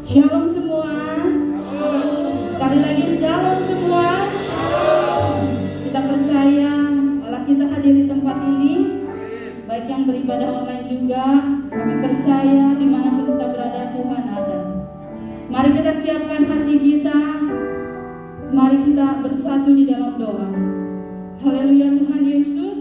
Shalom semua. Sekali lagi shalom semua. Kita percaya Allah kita hadir di tempat ini, baik yang beribadah online juga. Kami percaya dimanapun kita berada Tuhan ada. Mari kita siapkan hati kita. Mari kita bersatu di dalam doa. Haleluya Tuhan Yesus,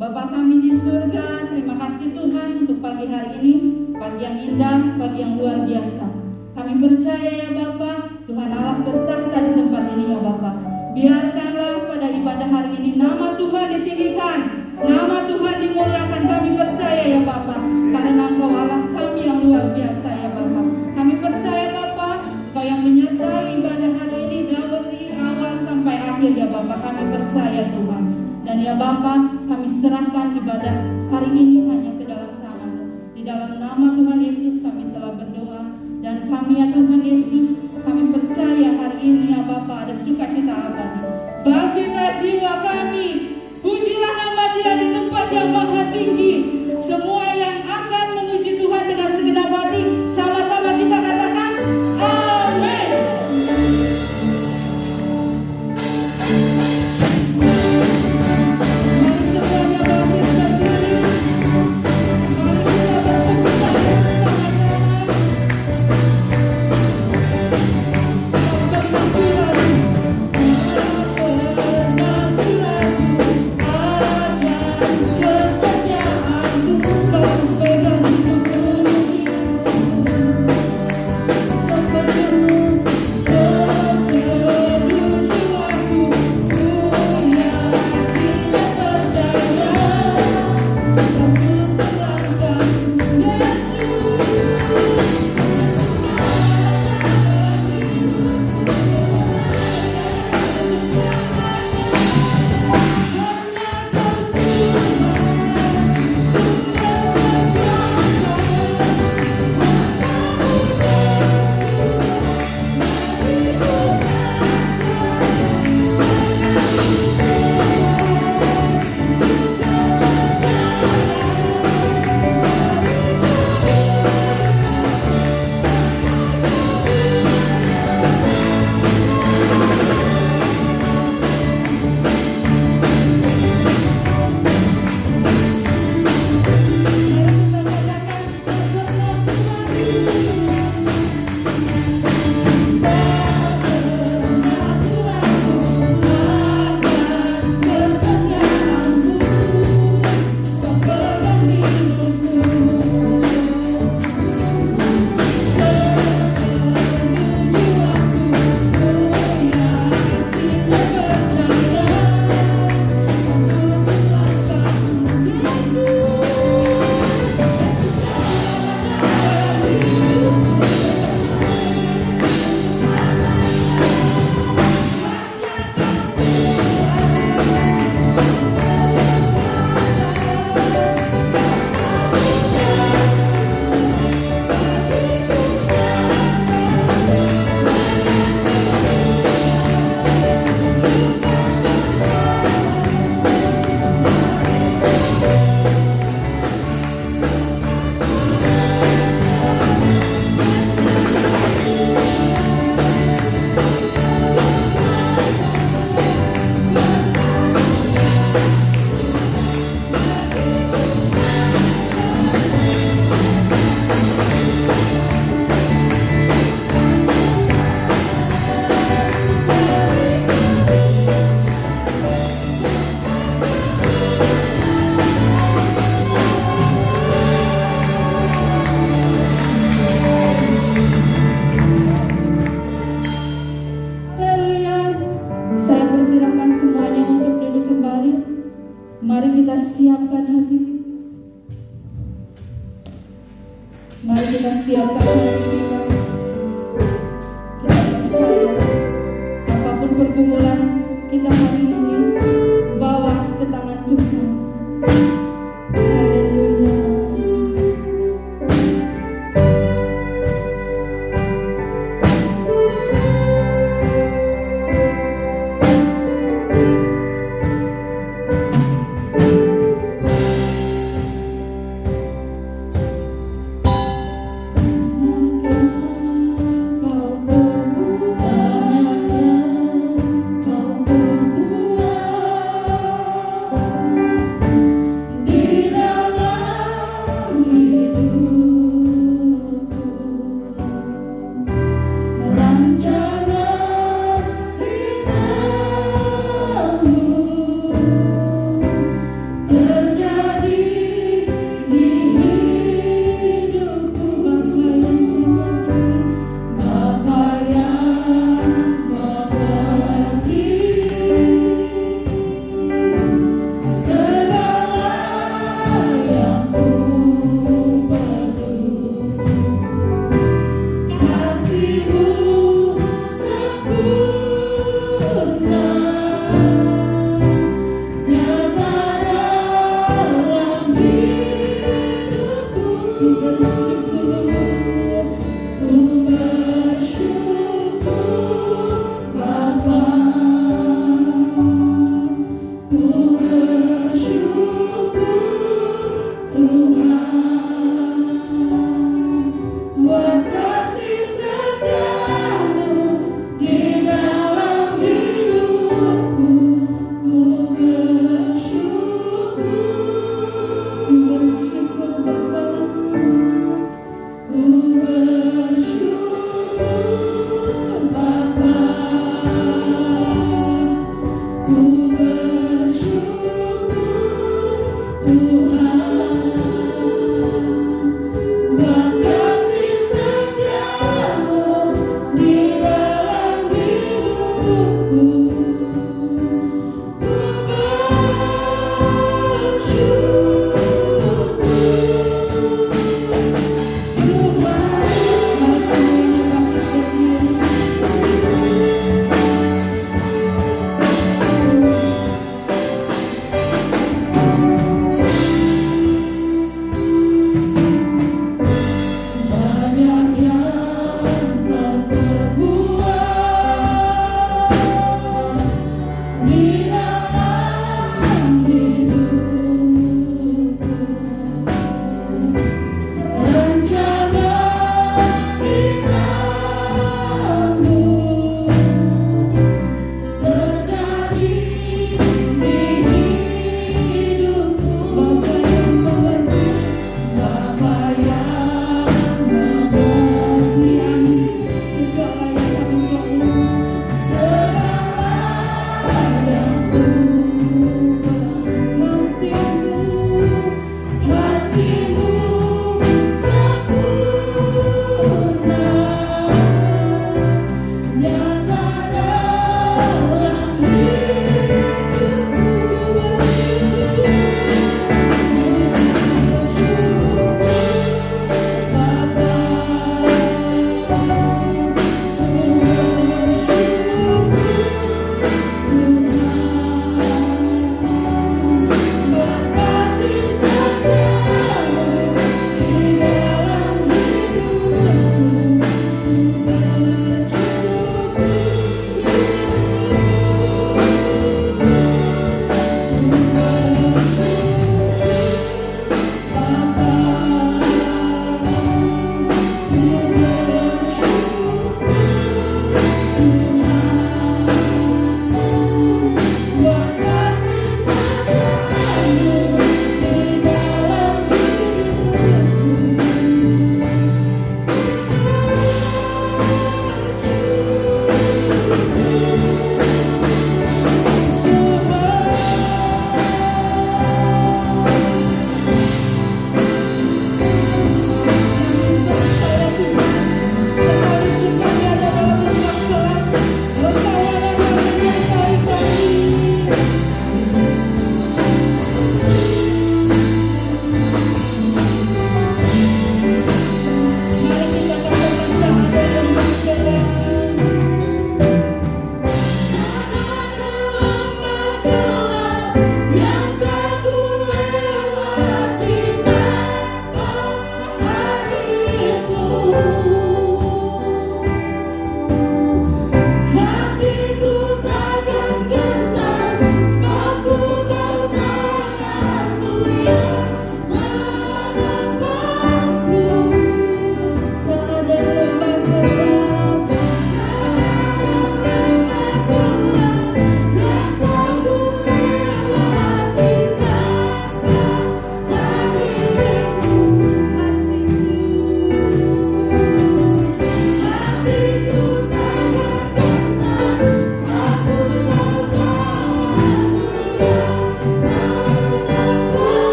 Bapa kami di surga, terima kasih Tuhan untuk pagi hari ini, pagi yang indah, pagi yang luar biasa. Kami percaya ya Bapa, Tuhan Allah bertahta di tempat ini ya Bapa. Biarkanlah pada ibadah hari ini nama Tuhan ditinggikan, nama Tuhan dimuliakan. Kami percaya ya Bapa, karena Engkau Allah kami yang luar biasa ya Bapa. Kami percaya Bapa, Engkau yang menyertai ibadah hari ini dari awal sampai akhir ya Bapa. Kami percaya Tuhan. Dan ya Bapa, kami serahkan ibadah hari ini hanya ke dalam tangan-Mu. Di dalam nama Tuhan Yesus kami telah berdoa. Dan kami ya Tuhan Yesus, kami percaya hari ini ya Bapa ada sukacita abadi. Bangkitlah jiwa kami, pujilah nama Dia di tempat yang maha tinggi. Semua yang akan memuji Tuhan dengan segenap hati, sama-sama kita katakan amin.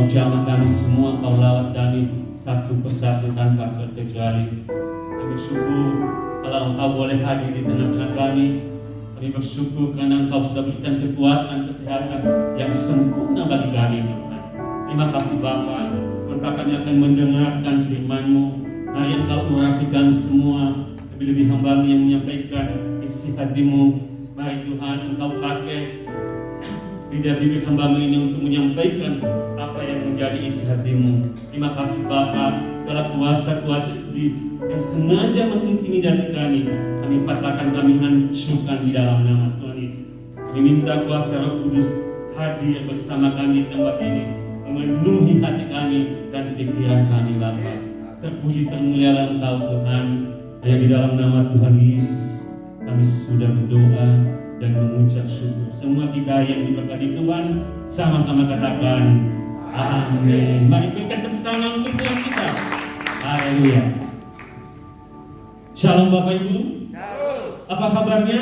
jamah kami semua, Engkau lawat kami satu persatu tanpa terkecuali. Kami bersyukur kalau Engkau boleh hadir di tengah-tengah kami. Kami bersyukur karena Engkau sudah berikan kekuatan, kesehatan yang sempurna bagi kami, Tuhan. Terima kasih Bapa. Sebentar kami akan mendengarkan firman-Mu. Mari Engkau urapi kami semua, lebih-lebih hamba yang menyampaikan isi hati-Mu. Mari Tuhan Engkau pakai lidah bibir hamba ini untuk menyampaikan apa yang menjadi isi hati-Mu. Terima kasih Bapa. Segala kuasa-kuasa iblis yang sengaja mengintimidasi kami patahkan, kami hancurkan di dalam nama Tuhan Yesus. Kami minta kuasa Roh Kudus hadir bersama kami di tempat ini, memenuhi hati kami dan pikiran kami Bapa. Terpuji termulialah Engkau Tuhan. Hanya di dalam nama Tuhan Yesus kami sudah berdoa dan mengucap syukur. Semua kita yang diberkati Tuhan sama-sama katakan amin. Mari berikan tepuk tangan untuk Tuhan kita. Haleluya. Shalom Bapak Ibu. Apa kabarnya?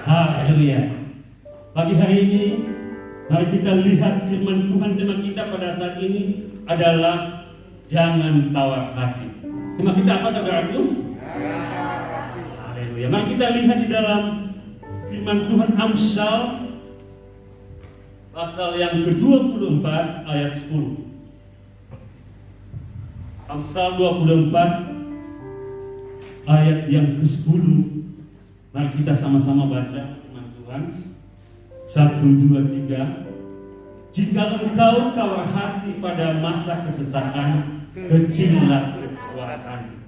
Haleluya. Pagi hari ini mari kita lihat firman Tuhan. Tema kita pada saat ini adalah jangan tawar hati. Tema kita apa saudaraku? Haleluya. Mari kita lihat di dalam firman Tuhan Amsal pasal yang ke-24 ayat 10. Amsal 24 ayat yang ke-10. Mari kita sama-sama baca firman Tuhan. 1, 2, 3. Jika engkau tawar hati pada masa kesesakan, kecillah kekuatan.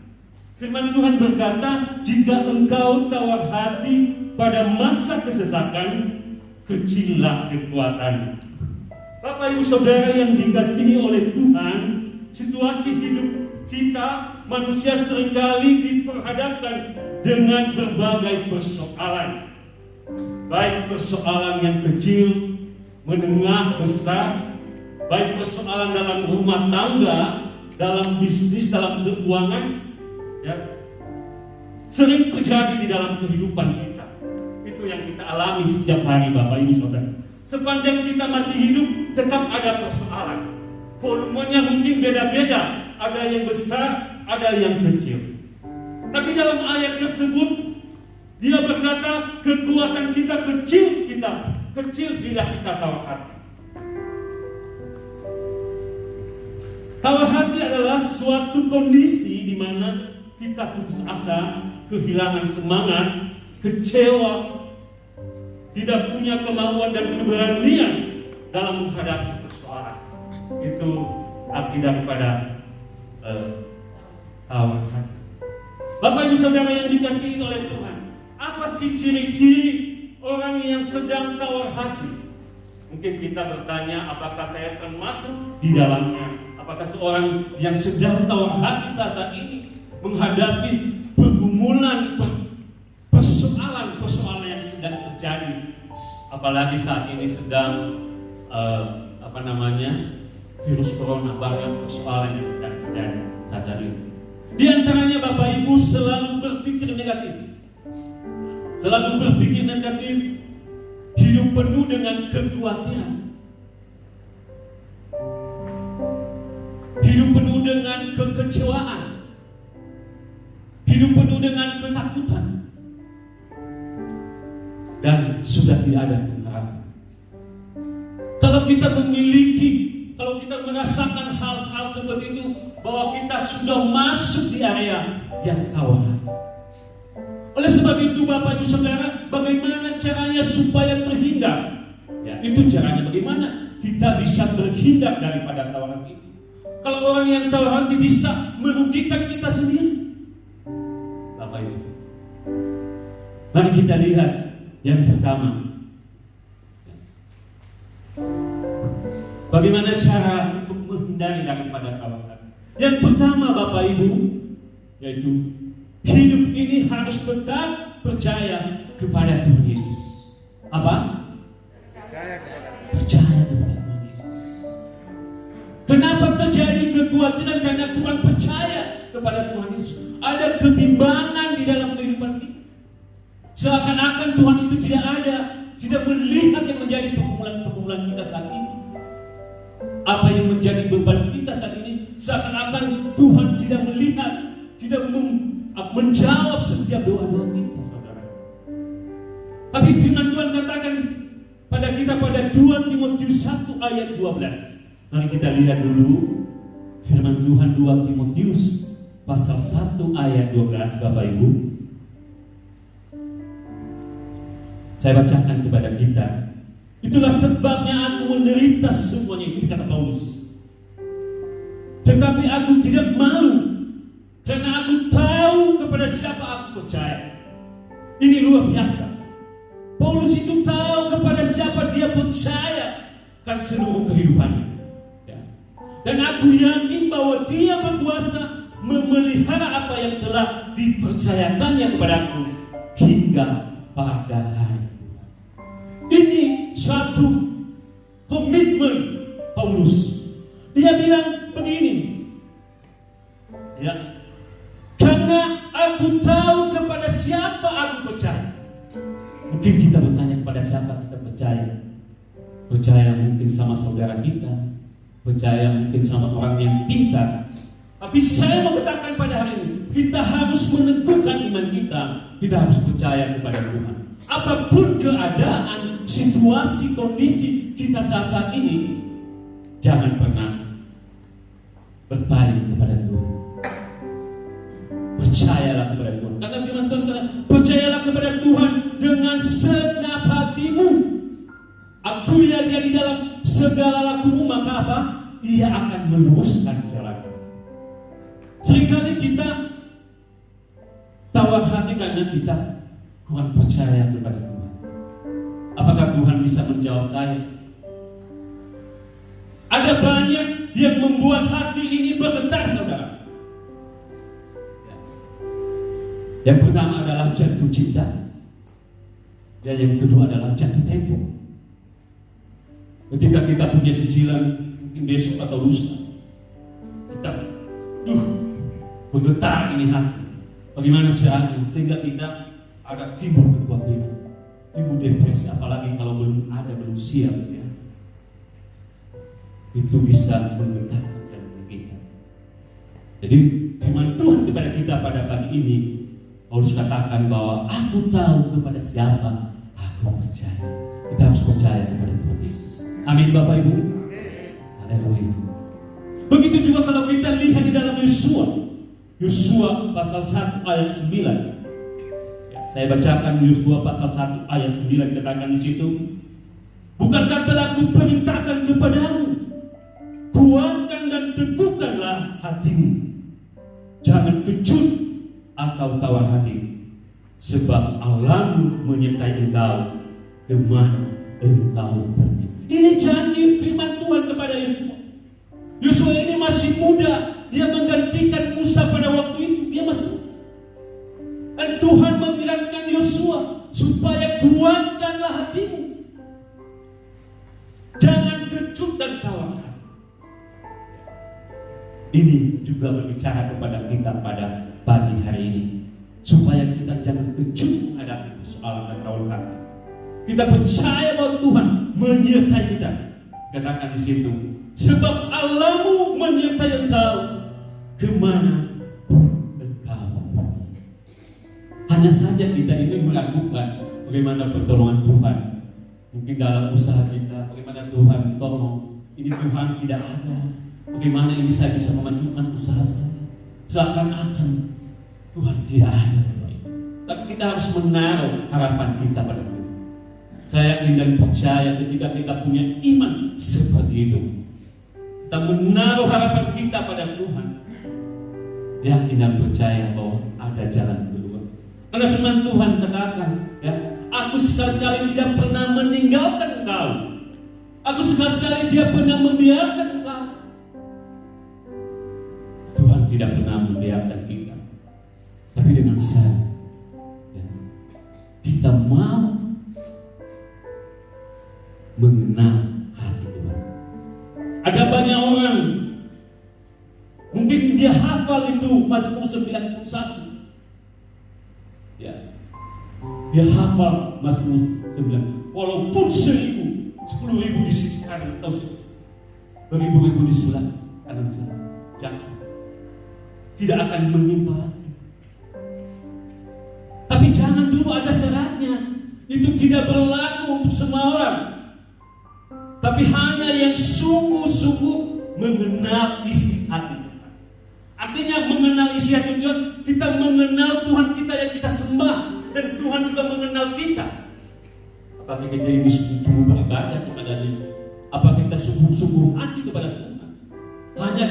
Firman Tuhan berkata, jika engkau tawar hati pada masa kesesakan, kecillah kekuatan. Bapak Ibu Saudara yang dikasihi oleh Tuhan, situasi hidup kita manusia seringkali diperhadapkan dengan berbagai persoalan. Baik persoalan yang kecil, menengah, besar, baik persoalan dalam rumah tangga, dalam bisnis, dalam keuangan, ya, sering terjadi di dalam kehidupan kita. Itu yang kita alami setiap hari Bapak Ibu Saudara. Sepanjang kita masih hidup, tetap ada persoalan. Volumenya mungkin beda-beda, ada yang besar, ada yang kecil. Tapi dalam ayat tersebut dia berkata, kekuatan kita kecil bila kita tawar hati. Tawar hati adalah suatu kondisi di mana kita putus asa, kehilangan semangat, kecewa, tidak punya kemauan dan keberanian dalam menghadapi persoalan. Itu arti daripada tawar hati. Bapak Ibu Saudara yang dikasihi oleh Tuhan, apa sih ciri-ciri orang yang sedang tawar hati? Mungkin kita bertanya, apakah saya termasuk di dalamnya? Apakah seorang yang sedang tawar hati saat ini menghadapi pergumulan, persoalan yang sedang terjadi? Apalagi saat ini sedang virus corona, banyak persoalan yang sedang terjadi saat ini. Di antaranya Bapak Ibu selalu berpikir negatif. Selalu berpikir negatif, hidup penuh dengan kekhawatiran, hidup penuh dengan kekecewaan, hidup penuh dengan ketakutan, dan sudah tidak ada harapan. Kalau kita merasakan hal-hal seperti itu, bahwa kita sudah masuk di area yang tawar. Oleh sebab itu Bapak Ibu Saudara, bagaimana caranya supaya terhindar? Ya, itu caranya bagaimana kita bisa terhindar daripada tawar hati. Kalau orang yang tawar hati bisa merugikan kita sendiri. Bapak Ibu, mari kita lihat yang pertama. Bagaimana cara untuk menghindari daripada tawar hati? Yang pertama Bapak Ibu, yaitu hidup ini harus tetap percaya kepada Tuhan Yesus. Apa? Percaya kepada Tuhan Yesus. Kenapa terjadi kekhawatiran? Karena Tuhan percaya kepada Tuhan Yesus. Ada kebimbangan di dalam kehidupan kita. Seakan-akan Tuhan itu tidak ada, tidak melihat yang menjadi pergumulan-pergumulan kita saat ini. apa yang menjadi beban kita saat ini, seakan-akan Tuhan tidak melihat, tidak menjawab setiap doa-doa kita, saudara. Tapi firman Tuhan katakan pada kita pada 2 Timotius 1 ayat 12. Mari kita lihat dulu firman Tuhan 2 Timotius pasal 1 ayat 12, Bapak Ibu. Saya bacakan kepada kita. Itulah sebabnya aku menderita semuanya, ini kata Paulus. Tetapi aku tidak malu, karena aku tahu kepada siapa aku percaya. Ini luar biasa. Paulus itu tahu kepada siapa dia percaya kan seluruh kehidupannya. Ya. Dan aku yakin bahwa dia berkuasa memelihara apa yang telah dipercayakannya kepadaku hingga pada hari. Ini suatu komitmen Paulus. Dia bilang begini, ya, karena aku tahu kepada siapa aku percaya. Mungkin kita bertanya kepada siapa kita percaya. Percaya mungkin sama saudara kita, percaya mungkin sama orang yang pintar. Tapi saya mau katakan pada hari ini, kita harus meneguhkan iman kita. Kita harus percaya kepada Tuhan. Apapun keadaan, situasi, kondisi kita saat ini, jangan pernah berpaling kepada Tuhan. Percayalah kepada Tuhan. Karena firman Tuhan kata, percayalah kepada Tuhan dengan segenap hatimu. Akuilah dia di dalam segala lakumu, maka apa? Ia akan meluruskan jalanmu. Seringkali kita tawar hati karena kita kurang percaya kepada Tuhan. Apakah Tuhan bisa menjawab saya? Ada banyak yang membuat hati ini bergetar, saudara. Yang pertama adalah jatuh cinta, dan yang kedua adalah jatuh tempo. Ketika kita punya cicilan, mungkin besok atau lusa, kita bergetar ini hati. Bagaimana caranya? Sehingga kita ada timbul kekhawatiran, timbul depresi, apalagi kalau belum siap, ya. Itu bisa menggetarkan kita. Jadi firman Tuhan kepada kita pada pagi ini, Paulus katakan bahwa aku tahu kepada siapa aku percaya. Kita harus percaya kepada Tuhan Yesus. Amin, Bapak Ibu. Haleluya. Begitu juga kalau kita lihat di dalam Yosua pasal 1 ayat 9. Ya, saya bacakan Yosua pasal 1 ayat 9, dikatakan di situ, bukankah telah kuperintahkan kepadamu, kuatkan dan teguhkanlah hatimu, jangan kecut atau tawar hati, sebab Allahmu menyertai engkau kemana engkau pergi. Ini janji firman Tuhan kepada Yosua. Yosua ini masih muda, dia menggantikan Musa pada waktu itu, dia masih muda. Dan Tuhan mengingatkan Yosua supaya kuatkanlah hatimu, jangan kecut dan tawar hati. Ini juga berbicara kepada kita pada pagi hari ini, supaya kita jangan kecut menghadapi persoalan dan tawar hati. Kita percaya bahwa Tuhan menyertai kita. Katakan di situ, sebab Allahmu menyertai engkau kemana engkau pergi. Hanya saja kita ini meragukan bagaimana pertolongan Tuhan. Mungkin dalam usaha kita, bagaimana Tuhan tolong. Ini Tuhan tidak ada. Bagaimana ini saya bisa memajukan usaha saya? Seakan-akan Tuhan tidak ada. Tapi kita harus menaruh harapan kita pada Tuhan. Saya yakin dan percaya ketika kita punya iman seperti itu, kita menaruh harapan kita pada Tuhan, yakin dan percaya bahwa ada jalan keluar. Karena firman Tuhan katakan, ya, aku sekali-sekali tidak pernah meninggalkan engkau, aku sekali-sekali tidak pernah membiarkan engkau. Tuhan tidak pernah membiarkan kita, tapi dengan syarat, ya, kita mau mengenal hati Tuhan. Ada banyak orang mungkin dia hafal itu Mazmur 91, ya, dia hafal Mazmur 9, walaupun 1000 di sisi kanan atau beribu-ribu di sebelah kanan sana. Jangan. Tidak akan menimpa. Tapi jangan dulu ada syaratnya. Itu tidak berlaku untuk semua orang. Tapi hanya yang sungguh-sungguh mengenal isi hati Tuhan. Artinya mengenal isi hati Tuhan, kita mengenal Tuhan kita yang kita sembah, dan Tuhan juga mengenal kita. Apakah kita ini sungguh-sungguh beribadah kepada-Nya? Apakah kita sungguh-sungguh hati kepada Tuhan?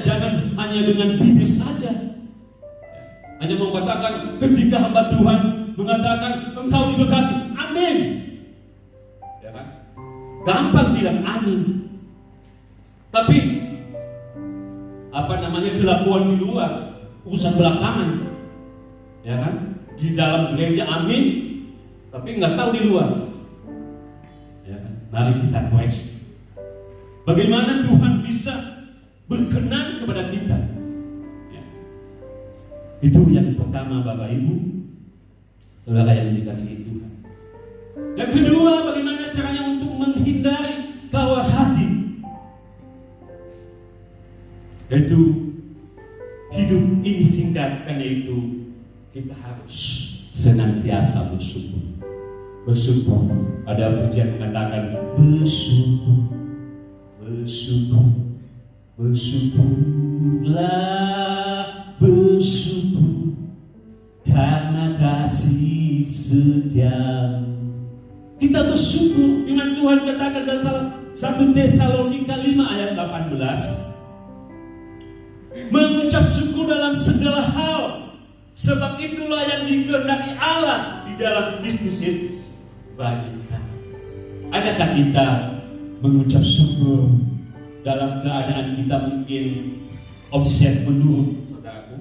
Jangan hanya dengan bibir saja. Hanya mengatakan ketika hamba Tuhan mengatakan engkau diberkati, amin. Ya kan? Gampang bilang amin. Tapi kelakuan di luar, urusan belakangan. Ya kan? Di dalam gereja amin, tapi nggak tahu di luar. Ya kan? Mari kita koreksi. Bagaimana Tuhan bisa berkenan kepada kita? Ya. Itu yang pertama, Bapak Ibu, saudara yang dikasihi Tuhan. Yang kedua, bagaimana caranya untuk menghindari tawar hati? Yaitu hidup ini singkat, karena itu kita harus senantiasa bersyukur. Bersyukur. Ada pujian mengatakan bersyukur, bersyukur, bersyukurlah, bersyukur karena kasih setia. Kita bersyukur. Firman Tuhan katakan dalam 1 Tesalonika 5 ayat 18, mengucap syukur dalam segala hal, sebab itulah yang dikehendaki Allah di dalam Kristus Yesus bagi kita. Adakah kita mengucap syukur dalam keadaan kita mungkin omset menurun, saudaraku?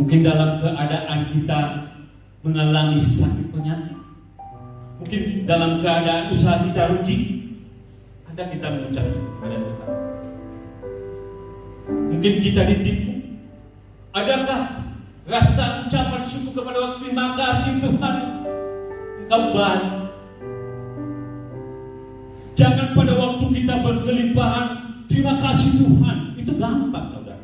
Mungkin dalam keadaan kita mengalami sakit penyakit, mungkin dalam keadaan usaha kita rugi. Ada kita mengucap syukur kepada Tuhan? Mungkin kita ditipu. Adakah rasa ucapan syukur kepada waktu terima kasih Tuhan, Engkau baik? Jangan pada waktu kita berkelimpahan terima kasih Tuhan. Itu gampang, saudara.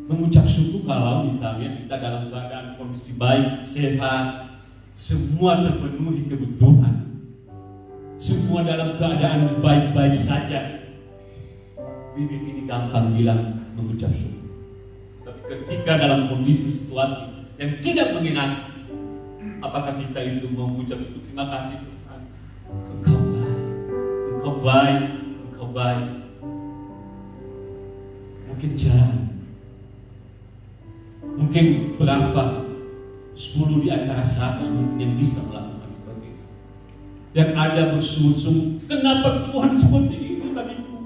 Mengucap syukur kalau misalnya kita dalam keadaan kondisi baik, sehat, semua terpenuhi kebutuhan, semua dalam keadaan baik-baik saja. Bibir ini gampang bilang mengucap syukur. Tapi ketika dalam kondisi situasi yang tidak mengenakan, apakah kita itu mau mengucap syukur? Terima kasih Tuhan, Engkau baik, Engkau baik, Engkau baik. Mungkin jarang, mungkin berapa 10 di antara 100 mungkin yang bisa melakukan seperti itu. Dan ada bersungut-sungut, kenapa Tuhan seperti ini bagiku?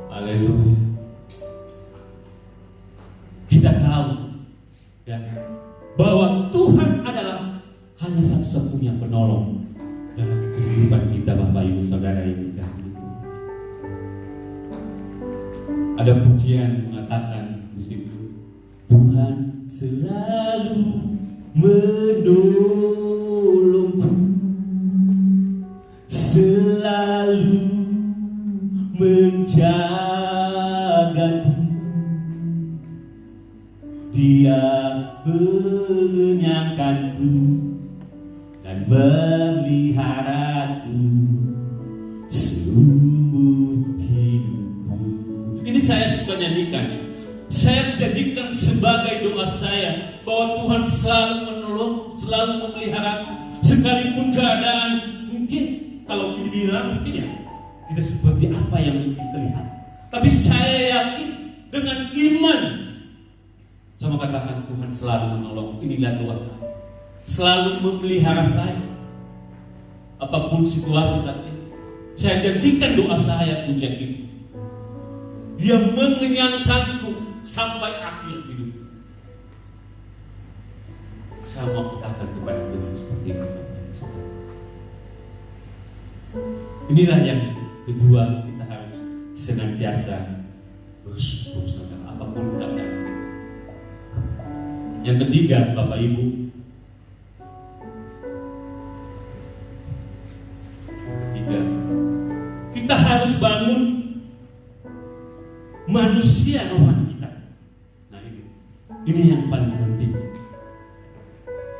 Haleluya. Kita tahu ya, bahwa Tuhan adalah hanya satu-satunya penolong dalam kehidupan kita, Bapak Ibu Saudara yang dikasihi. Ada pujian mengatakan di situ, Tuhan selalu menolongku, selalu menjagaku. Dia mengenyangkanku dan memeliharaku seumur hidupku. Ini saya suka nyanyikan. Saya jadikan sebagai doa saya bahwa Tuhan selalu menolong, selalu memeliharaku, sekalipun keadaan mungkin kalau dibilang mungkin ya tidak seperti apa yang kita lihat. Tapi saya yakin dengan iman, sama katakan Tuhan selalu menolong. Inilah doa saya. Selalu memelihara saya. Apapun situasi saat ini, saya jadikan doa saya pujian ini. Dia mengenyangkanku sampai akhir hidup. Saya mau katakan kepada Tuhan seperti itu. Inilah yang kedua, kita harus senantiasa bersyukur saudara, apapun keadaan kita. Yang ketiga, Bapak Ibu, kita harus manusia rohani kita. Nah ini yang paling penting.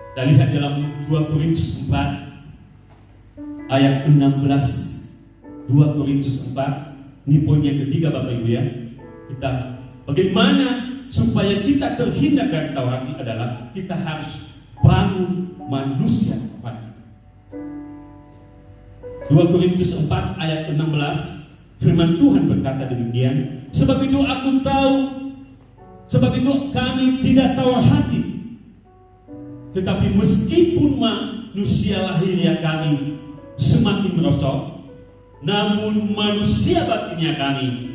Kita lihat dalam 2 Korintus 4 ayat 16. 2 Korintus 4, ini poin yang ketiga Bapak Ibu ya. Kita bagaimana supaya kita terhindar dari tawar adalah kita harus bangun manusia rohani. 2 Korintus 4 ayat 16, firman Tuhan berkata demikian, sebab itu kami tidak tawar hati. Tetapi meskipun manusia lahiriah kami semakin merosot, namun manusia batinnya kami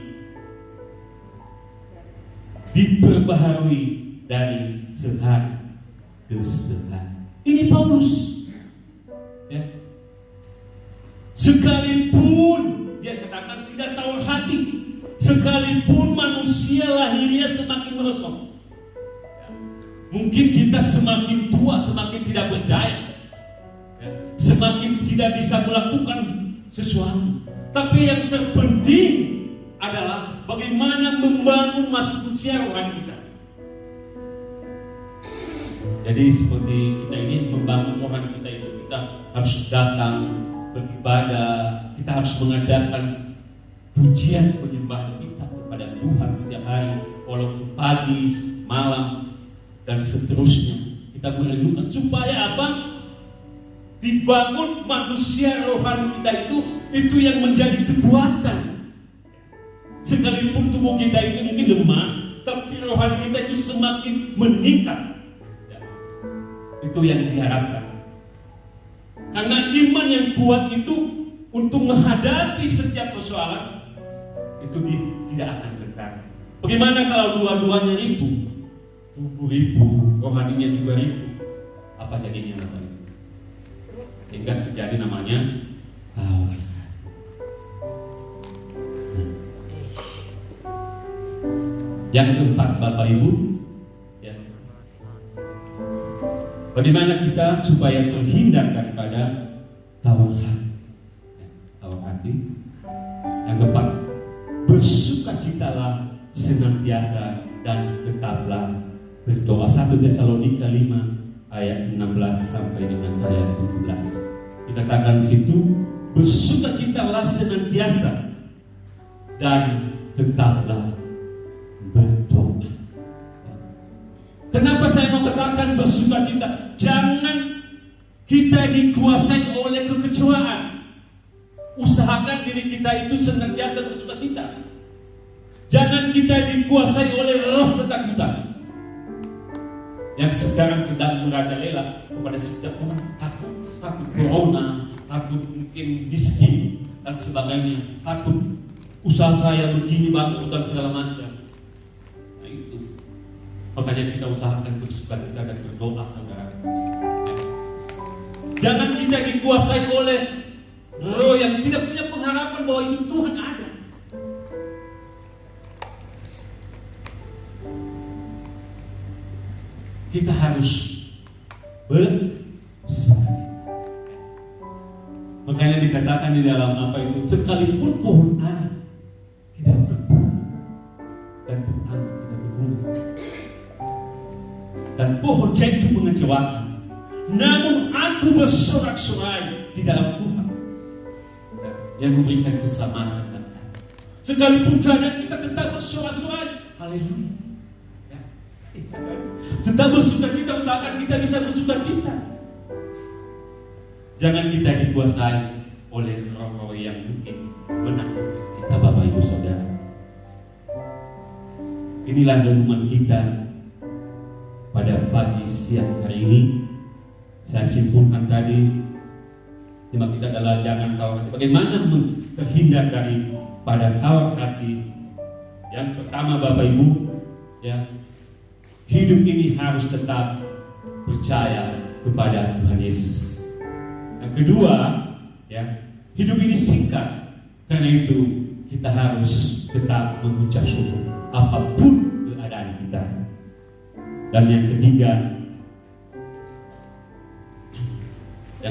diperbaharui dari sehari ke sehari. Ini Paulus. Ya. Sekalipun dia katakan tidak tawar hati, sekalipun manusia lahiriah semakin merosot. Mungkin kita semakin tua, semakin tidak berdaya, semakin tidak bisa melakukan sesuatu. Tapi yang terpenting adalah bagaimana membangun manusia rohani kita. Jadi seperti kita ini membangun rohani kita itu, kita harus datang beribadah, kita harus mengadakan pujian penyembahan kita kepada Tuhan setiap hari, walaupun pagi, malam, dan seterusnya. Kita merenungkan supaya apa? Dibangun manusia rohani kita itu yang menjadi kekuatan. Sekalipun tubuh kita ini mungkin lemah, tapi rohani kita itu semakin meningkat. Ya. Itu yang diharapkan. Karena iman yang kuat itu untuk menghadapi setiap persoalan itu tidak akan berkah. Bagaimana kalau dua-duanya ribu? Tubuh ribu, rohaninya juga ribu. Apa jadinya namanya? Sehingga terjadi namanya tawar. Yang keempat Bapak Ibu, ya. Bagaimana kita supaya terhindar daripada tawar hati? Tawar hati. Yang keempat, bersukacitalah senantiasa dan tetaplah berdoa. 1 Tesalonika 5 ayat 16 sampai dengan ayat 17. Dikatakan di situ, bersukacitalah senantiasa dan tetaplah berdoa. Kenapa saya mau katakan bersukacita? Jangan kita dikuasai oleh kekecewaan. Usahakan diri kita itu senantiasa bersukacita. Jangan kita dikuasai oleh roh ketakutan yang sekarang sedang merajalela kepada setiap orang. Takut corona, takut mungkin miskin dan sebagainya, takut usaha saya begini bangkrut dan segala macam. Nah itu, makanya kita usahakan bersukacita dan berdoa, saudara. Ya. Jangan kita dikuasai oleh roh yang tidak punya pengharapan bahwa itu Tuhan ada. Kita harus bersukacita. Makanya dikatakan di dalam apa itu, sekalipun pohon ara tidak berbuah dan pohon ara tidak berbunga, dan pohon jatuh mengecewakan, namun aku bersorak-sorai di dalam Tuhan yang memberikan keselamatan. Sekalipun keadaan kita tetap bersorak-sorai, haleluya. Tetap bersukacita, usahakan kita bisa bersukacita. Jangan kita dikuasai oleh roh-roh yang mungkin menakutkan kita, Bapak Ibu Saudara. Inilah renungan kita pada pagi siang hari ini. Saya simpulkan tadi, tema kita adalah jangan tawar hati. Bagaimana terhindar dari pada tawar hati? Yang pertama Bapak Ibu, ya, hidup ini harus tetap percaya kepada Tuhan Yesus. Yang kedua, ya, hidup ini singkat. Karena itu kita harus tetap mengucap syukur apapun keadaan kita. Dan yang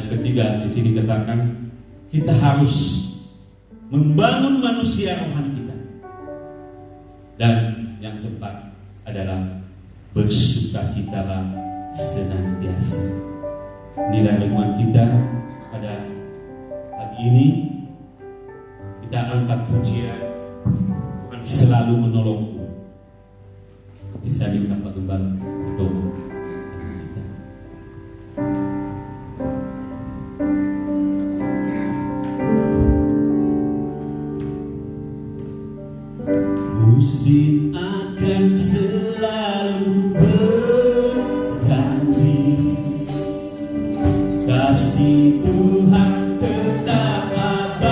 ketiga di sini katakan kita harus membangun manusia rohani kita. Dan yang keempat adalah bersukacitalah senantiasa. Inilah renungan kita pada hari ini. Kita angkat pujian, Tuhan selalu menolongku. Seperti saya minta Pak Gembala berdoa. Musim akan selalu berganti, kasih Tuhan tetap abadi,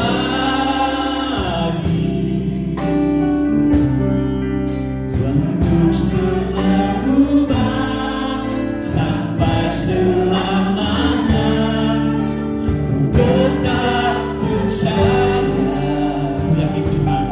untuk selalu sampai selamanya. Ku tetap percaya, yakin Tuhan.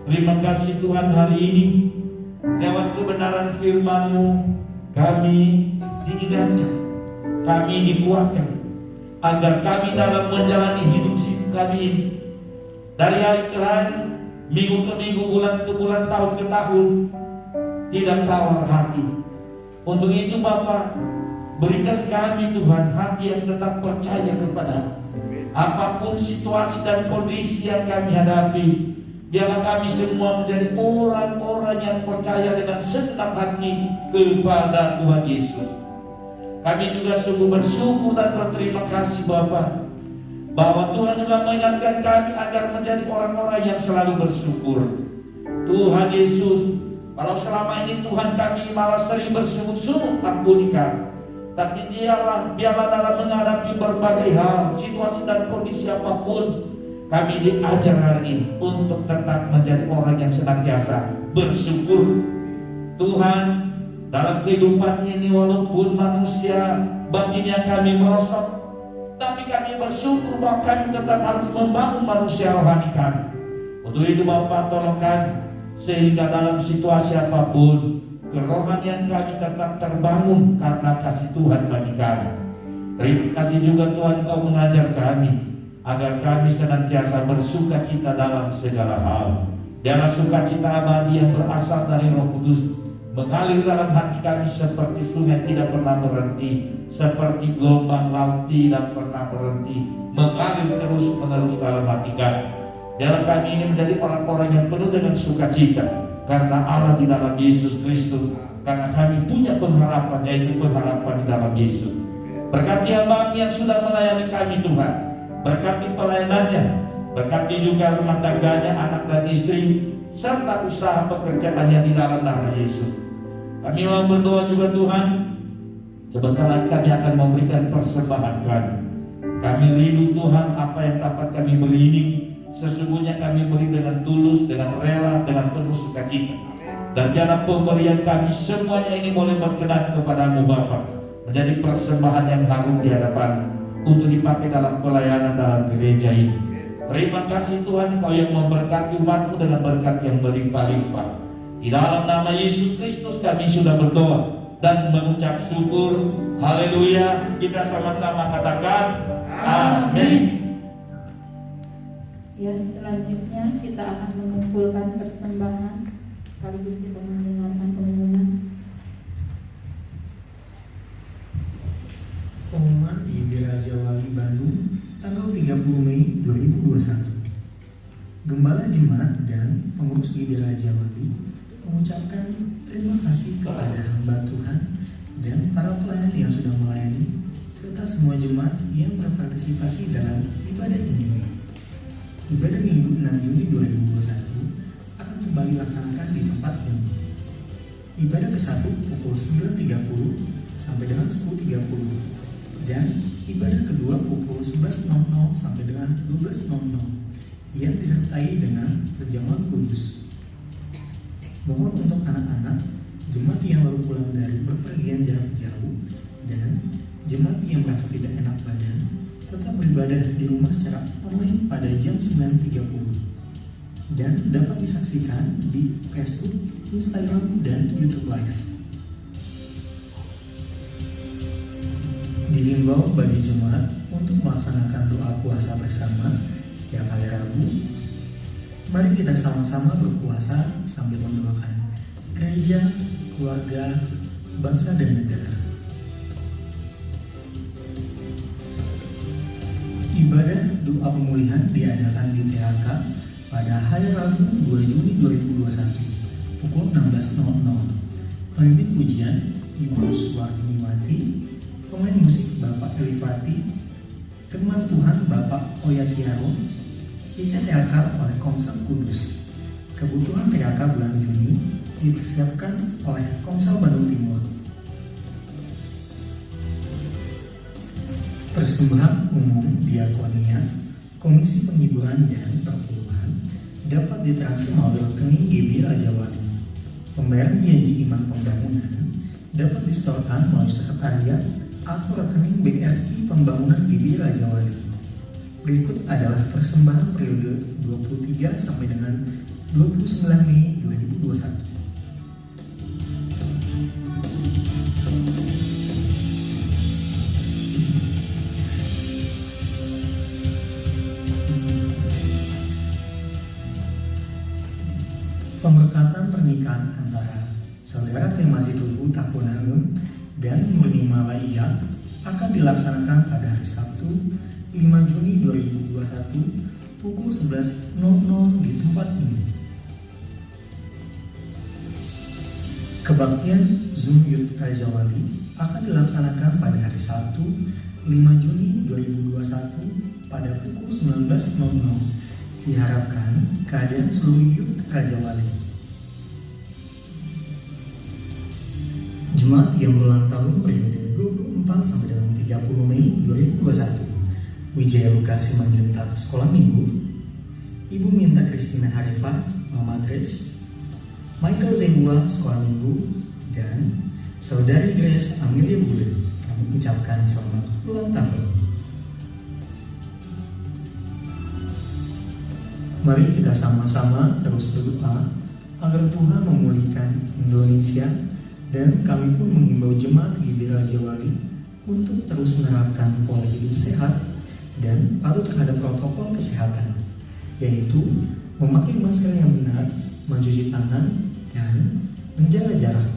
Terima kasih Tuhan, hari ini lewat kebenaran firman-Mu kami diingatkan, kami dikuatkan, agar kami dalam menjalani hidup kami ini dari hari ke hari, minggu ke minggu, bulan ke bulan, tahun ke tahun, tidak tawar hati. Untuk itu Bapa, berikan kami Tuhan hati yang tetap percaya kepada apapun situasi dan kondisi yang kami hadapi. Biarlah kami semua menjadi orang-orang yang percaya dengan segenap hati kepada Tuhan Yesus. Kami juga sungguh bersyukur dan berterima kasih Bapa, bahwa Tuhan juga mengingatkan kami agar menjadi orang-orang yang selalu bersyukur. Tuhan Yesus, kalau selama ini Tuhan kami malah sering bersungut-sungut, ampuni kami. Tapi biarlah dalam menghadapi berbagai hal, situasi dan kondisi apapun, kami diajar hari ini untuk tetap menjadi orang yang senantiasa bersyukur. Tuhan, dalam kehidupan ini walaupun manusia batinnya kami merosot, tapi kami bersyukur bahwa kami tetap harus membangun manusia rohani kami. Untuk itu Bapa, tolong kami sehingga dalam situasi apapun kerohanian kami tetap terbangun karena kasih Tuhan bagi kami. Terima kasih juga Tuhan, Kau mengajar kami agar kami senantiasa bersukacita dalam segala hal. Biarlah sukacita abadi yang berasal dari Roh Kudus mengalir dalam hati kami seperti sungai tidak pernah berhenti, seperti gelombang laut tidak pernah berhenti, mengalir terus menerus dalam hati kami. Biarlah kami ini menjadi orang-orang yang penuh dengan sukacita karena Allah di dalam Yesus Kristus, karena kami punya pengharapan, yaitu pengharapan di dalam Yesus. Berkati hamba yang sudah melayani kami Tuhan, berkati pelayanannya, berkati juga rumah tangganya, anak dan istri, serta usaha pekerjaannya di dalam nama Yesus. Kami mau berdoa juga Tuhan, sebentar lagi kami akan memberikan persembahan kami. Kami rindu Tuhan apa yang dapat kami beri ini sesungguhnya kami beri dengan tulus, dengan rela, dengan penuh sukacita. Dan dalam pemberian kami semuanya ini boleh berkenan kepadamu Bapa, menjadi persembahan yang harum di hadapan untuk dipakai dalam pelayanan dalam gereja ini. Terima kasih Tuhan, Kau yang memberkati umat-Mu dengan berkat yang berlimpah-limpah. Di dalam nama Yesus Kristus kami sudah berdoa dan mengucap syukur. Haleluya. Kita sama-sama katakan amin. Ya, selanjutnya kita akan mengumpulkan persembahan sekaligus kita mendengarkan pengumuman. Pengumuman di Gereja Wali Bandung tanggal 30 Mei 2021. Gembala Jemaat dan pengurus Gereja Wali mengucapkan terima kasih kepada hamba Tuhan dan para pelayan yang sudah melayani serta semua jemaat yang berpartisipasi dalam ibadah ini. Ibadah Minggu 6 Juni 2021 akan kembali dilaksanakan di tempat ini. Ibadah ke-1 pukul 9.30 sampai dengan 10.30 dan ibadah kedua pukul 11.00 sampai dengan 12.00 yang disertai dengan perjamuan kudus. Mohon untuk anak-anak, jemaat yang baru pulang dari bepergian jarak jauh, dan jemaat yang merasa tidak enak badan tetap beribadah di rumah secara online pada jam 9.30 dan dapat disaksikan di Facebook, Instagram, dan YouTube Live. Dihimbau bagi jemaat untuk melaksanakan doa puasa bersama setiap hari Rabu. Mari kita sama-sama berpuasa sambil mendoakan gereja, keluarga, bangsa, dan negara. Ibadah doa pemulihan diadakan di THK pada hari Rabu 2 Juni 2021 pukul 16.00. Pemimpin pujian Ibu Suwarniwati, pemain musik Bapak Elifati, firman Tuhan Bapak Oyatiaro, ikat THK oleh Komsel Kudus. Kebutuhan THK bulan Juni dipersiapkan oleh Komsel Bandung Timur. Persembahan umum diakonia, Komisi Penghiburan dan Perpuluhan dapat ditransfer melalui rekening GB Raja Wali. Pembayaran janji iman pembangunan dapat disetorkan melalui sekretariat atau rekening BRI Pembangunan GB Raja Wali. Berikut adalah persembahan periode 23 sampai dengan 29 Mei 2021. Pemberkatan pernikahan antara Saudara Temasi Tufu Tafunaum dan Murni Malaya akan dilaksanakan pada hari Sabtu 5 Juni 2021 pukul 11.00 di tempat ini. Kebaktian Zoom Youth Raja Wali akan dilaksanakan pada hari Sabtu 5 Juni 2021 pada pukul 19.00. Diharapkan kehadiran seluruh youth Raja Wali. Jemaat yang berulang tahun periode 24 sampai dengan 30 Mei 2021. Wijaya Lukas Simanjuntak Sekolah Minggu, Ibu Minta Kristina Harifah, Mama Grace, Michael Zebua Sekolah Minggu, dan Saudari Grace Amelia Bule. Kami ucapkan selamat ulang tahun. Mari kita sama-sama terus berdoa agar Tuhan memulihkan Indonesia, dan kami pun menghimbau jemaat GB Raja Wali untuk terus menerapkan pola hidup sehat dan patuh terhadap protokol kesehatan, yaitu memakai masker yang benar, mencuci tangan, dan menjaga jarak.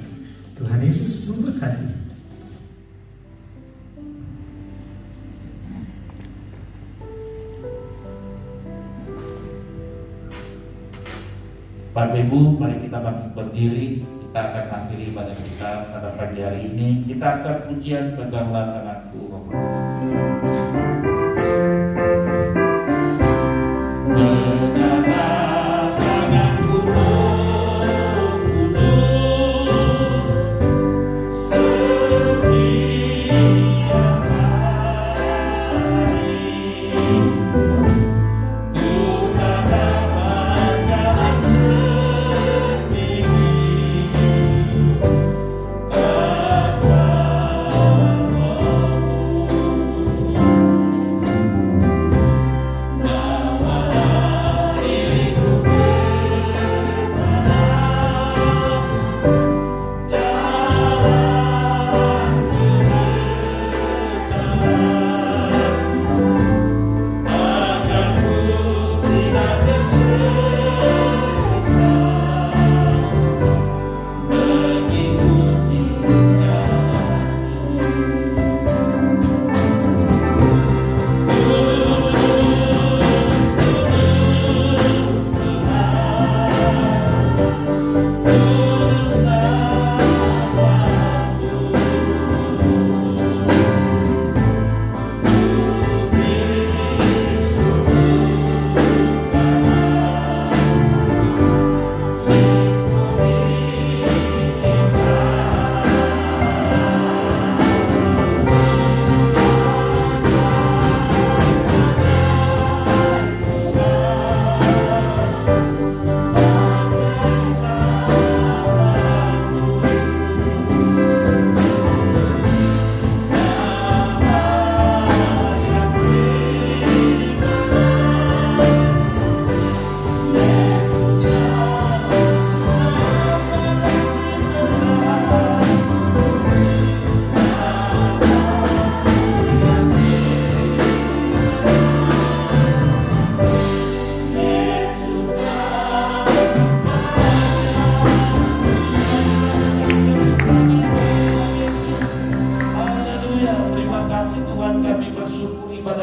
Tuhan Yesus memberkati. Bapak Ibu, mari kita bangkit berdiri. Kita akan akhiri ibadah kita pada pagi hari ini. Kita akan pujian Peganglah Tanganku, Roh Kudus. Tuhan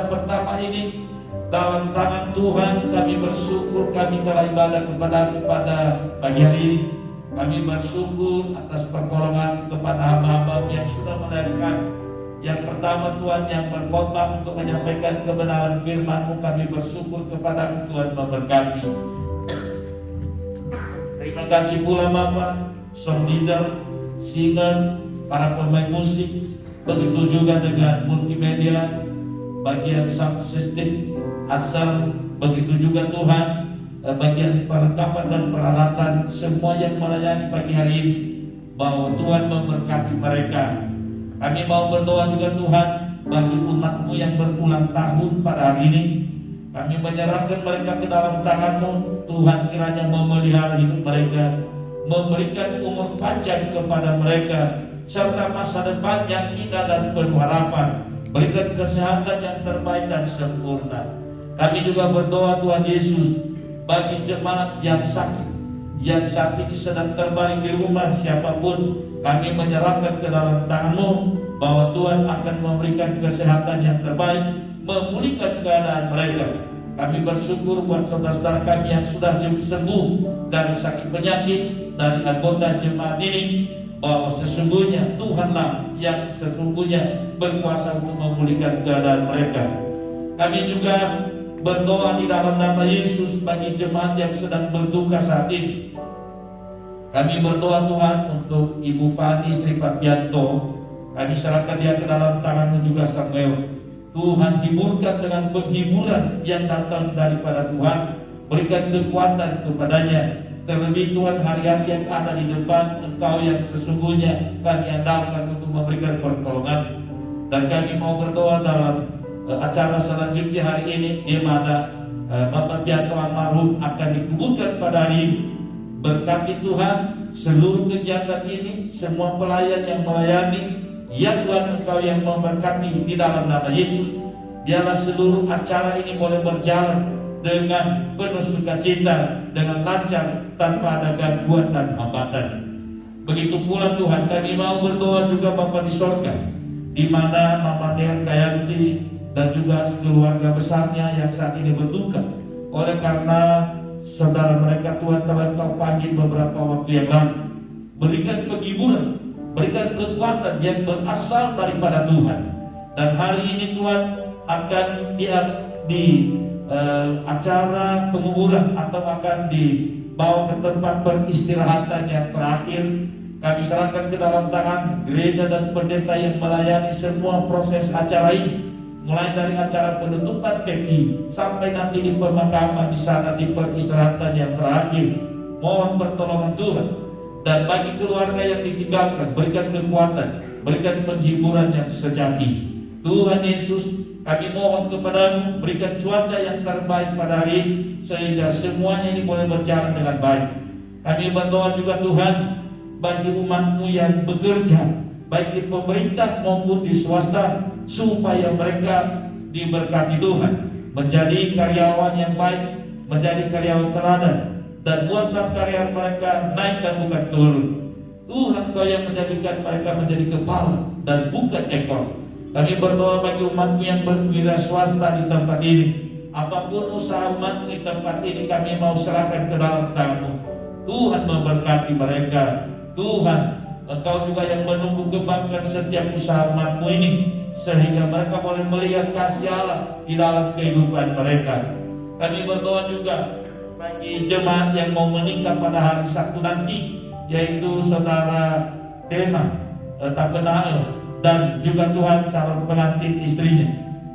ibadah pertama ini dalam tangan Tuhan. Kami bersyukur kami telah ibadah kepada pagi hari ini. Kami bersyukur atas pertolongan kepada hamba-hamba yang sudah melayani. Yang pertama Tuhan yang berkhotbah untuk menyampaikan kebenaran firman-Mu, kami bersyukur kepada Tuhan memberkati. Terima kasih pula Bapak, song leader, singer, para pemain musik, begitu juga dengan multimedia, bagian sound system, asal, begitu juga Tuhan, bagian perlengkapan dan peralatan, semua yang melayani pagi hari ini, bahwa Tuhan memberkati mereka. Kami mau berdoa juga Tuhan bagi umat-Mu yang berulang tahun pada hari ini. Kami menyerahkan mereka ke dalam tangan-Mu. Tuhan kiranya memelihara hidup mereka, memberikan umur panjang kepada mereka, serta masa depan yang indah dan penuh harapan. Berikan kesehatan yang terbaik dan sempurna. Kami juga berdoa Tuhan Yesus bagi jemaat yang sakit, yang saat ini sedang terbaring di rumah, siapapun, kami menyerahkan ke dalam tangan-Mu, bahwa Tuhan akan memberikan kesehatan yang terbaik, memulihkan keadaan mereka. Kami bersyukur buat saudara-saudara kami yang sudah sembuh dari sakit penyakit, dari anggota jemaat ini, bahwa sesungguhnya Tuhanlah yang sesungguhnya berkuasa untuk memulihkan keadaan mereka. Kami juga berdoa di dalam nama Yesus bagi jemaat yang sedang berduka saat ini. Kami berdoa Tuhan untuk Ibu Fani Sri Papianto. Kami serahkan dia ke dalam tangan-Mu juga Samuel. Tuhan hiburkan dengan penghiburan yang datang daripada Tuhan. Berikan kekuatan kepadanya. Terlebih Tuhan hari-hari yang ada di depan, Engkau yang sesungguhnya kami andalkan untuk memberikan pertolongan. Dan kami mau berdoa dalam acara selanjutnya hari ini, di mana Bapak Pianto almarhum akan dikuburkan pada hari ini. Berkati Tuhan seluruh kegiatan ini, semua pelayan yang melayani, ya Tuhan Engkau yang memberkati di dalam nama Yesus. Biarlah seluruh acara ini boleh berjalan dengan penuh sukacita, dengan lancar, tanpa ada gangguan dan hambatan. Begitu pula Tuhan, kami mau berdoa juga Bapa di sorga, di mana Mama Nel Kayanti dan juga keluarga besarnya yang saat ini berduka oleh karena saudara mereka Tuhan telah Engkau panggil beberapa waktu yang lalu. Berikan penghiburan, berikan kekuatan yang berasal daripada Tuhan. Dan hari ini Tuhan akan di acara penguburan atau akan dibawa ke tempat peristirahatan yang terakhir. Kami serahkan ke dalam tangan gereja dan pendeta yang melayani semua proses acara ini, mulai dari acara penutupan peti sampai nanti di pemakaman di sana, di peristirahatan yang terakhir. Mohon pertolongan Tuhan. Dan bagi keluarga yang ditinggalkan, berikan kekuatan, berikan penghiburan yang sejati. Tuhan Yesus, kami mohon kepada-Mu, berikan cuaca yang terbaik pada hari ini, sehingga semuanya ini boleh berjalan dengan baik. Kami berdoa juga Tuhan bagi umat-Mu yang bekerja, baik di pemerintah maupun di swasta, supaya mereka diberkati Tuhan, menjadi karyawan yang baik, menjadi karyawan teladan, dan buatlah karya mereka naik dan bukan turun. Tuhan Kau yang menjadikan mereka menjadi kepala dan bukan ekor. Kami berdoa bagi umat-Mu yang berwira swasta di tempat ini. Apapun usaha umat di tempat ini, kami mau serahkan ke dalam tangan-Mu. Tuhan memberkati mereka. Tuhan, Engkau juga yang menunggu kebangkan setiap usaha umat-Mu ini, sehingga mereka boleh melihat kasih Allah di dalam kehidupan mereka. Kami berdoa juga bagi jemaat yang mau menikah pada hari Sabtu nanti, yaitu saudara Dema Tafenael dan juga Tuhan calon pengantin istrinya.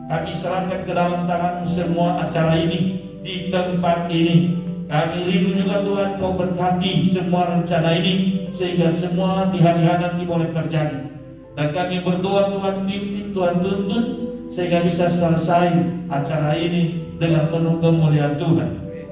Kami serahkan ke dalam tangan-Mu semua acara ini di tempat ini. Kami rindu juga Tuhan Kau berkati semua rencana ini, sehingga semua di hari-hari nanti boleh terjadi. Dan kami berdoa Tuhan pimpin, Tuhan tuntun, sehingga bisa selesai acara ini dengan penuh kemuliaan Tuhan.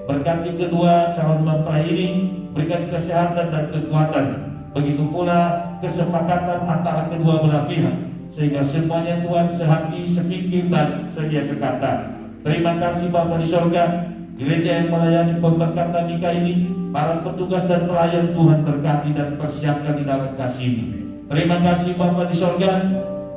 Berkati kedua calon mempelai ini, berikan kesehatan dan kekuatan. Begitu pula kesepakatan antara kedua belah pihak, sehingga semuanya Tuhan sehati, sepikir dan sedia sekata. Terima kasih Bapa di sorga, gereja yang melayani pemberkatan nikah ini, para petugas dan pelayan Tuhan berkati dan persiapkan di dalam kasih-Mu. Terima kasih Bapa di sorga,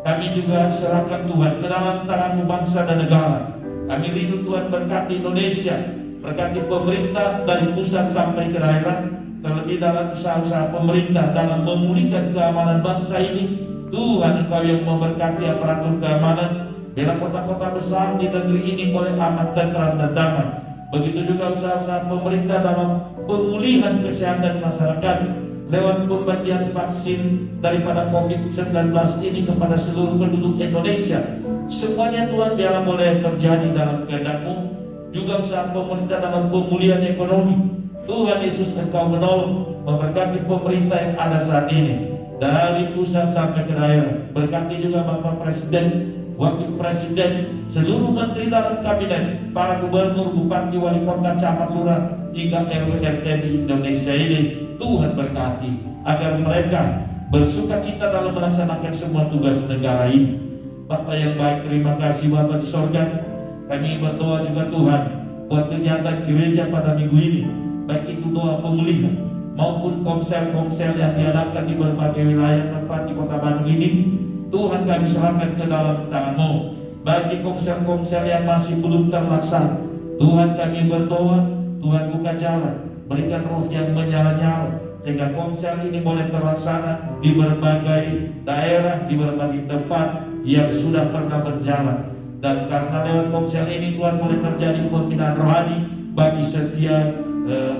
kami juga serahkan Tuhan ke dalam tangan-Mu bangsa dan negara. Kami rindu Tuhan berkati Indonesia, berkati pemerintah dari pusat sampai ke daerah, terlebih dalam usaha-usaha pemerintah dalam memulihkan keamanan bangsa ini. Tuhan, Engkau yang memberkati aparatur keamanan, bila kota-kota besar di negeri ini boleh aman, tentram dan damai. Begitu juga usaha-usaha pemerintah dalam pemulihan kesehatan masyarakat lewat pembagian vaksin daripada COVID-19 ini kepada seluruh penduduk Indonesia. Semuanya Tuhan biarlah boleh terjadi dalam kehendak-Mu. Juga usaha pemerintah dalam pemulihan ekonomi. Tuhan Yesus, Engkau menolong, memberkati pemerintah yang ada saat ini dari pusat sampai ke daerah. Berkati juga Bapak Presiden, Wakil Presiden, seluruh menteri dalam kabinet, para gubernur, bupati, wali kota, camat, lurah, hingga RW/RT di Indonesia ini. Tuhan berkati agar mereka bersukacita dalam melaksanakan semua tugas negara ini. Bapak yang baik, terima kasih Bapak di sorga. Kami berdoa juga Tuhan buat kegiatan gereja pada minggu ini, baik itu doa pemulihan maupun komsel-komsel yang diadakan di berbagai wilayah tempat di Kota Bandung ini. Tuhan, kami serahkan ke dalam tangan-Mu. Bagi komsel-komsel yang masih belum terlaksana, Tuhan kami berdoa, Tuhan buka jalan, berikan roh yang menyala-nyala, sehingga komsel ini boleh terlaksana di berbagai daerah, di berbagai tempat yang sudah pernah berjalan. Dan karena lewat komsel ini Tuhan boleh terjadi pembinaan rohani bagi setiap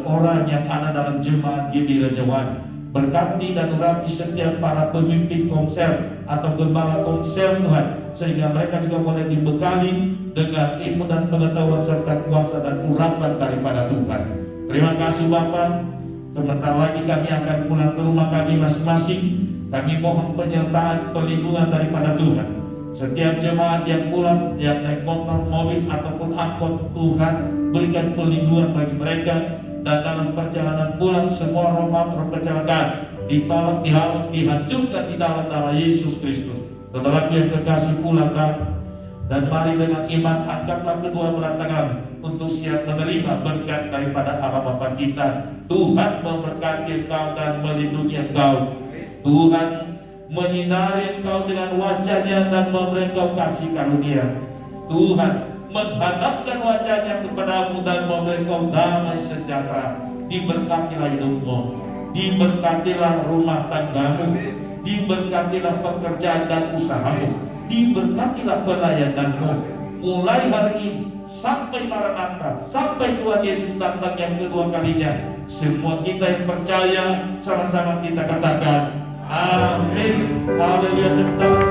orang yang ada dalam jemaat GBI Raja Wali. Berkati dan urapi setiap para pemimpin komsel atau gembala komsel Tuhan, sehingga mereka juga boleh dibekali dengan ilmu dan pengetahuan serta kuasa dan urapan daripada Tuhan. Terima kasih Bapak. Sebentar lagi kami akan pulang ke rumah kami masing-masing. Kami mohon penyertaan perlindungan daripada Tuhan. Setiap jemaat yang pulang, yang naik motor, mobil ataupun angkot, Tuhan berikan perlindungan bagi mereka. Dan dalam perjalanan pulang, semua roh kecelakaan ditolak, dihalau, dihancurkan di dalam nama Yesus Kristus. Saudaraku yang terkasih, pulanglah dan mari dengan iman angkatlah kedua belah tangan untuk siap menerima berkat daripada Allah Bapa kita. Tuhan memberkati engkau dan melindungi engkau. Tuhan menyinari engkau dengan wajah-Nya dan memberi engkau kasih karunia. Tuhan menghadapkan wajahnya kepadamu dan memberi engkau damai sejahtera. Diberkatilah hidupmu, diberkatilah rumah tanggamu, diberkatilah pekerjaan dan usahamu, diberkatilah pelayananmu. Mulai hari ini sampai Maranatha, sampai Tuhan Yesus datang yang kedua kalinya, semua kita yang percaya sama-sama kita katakan amin. Haleluya.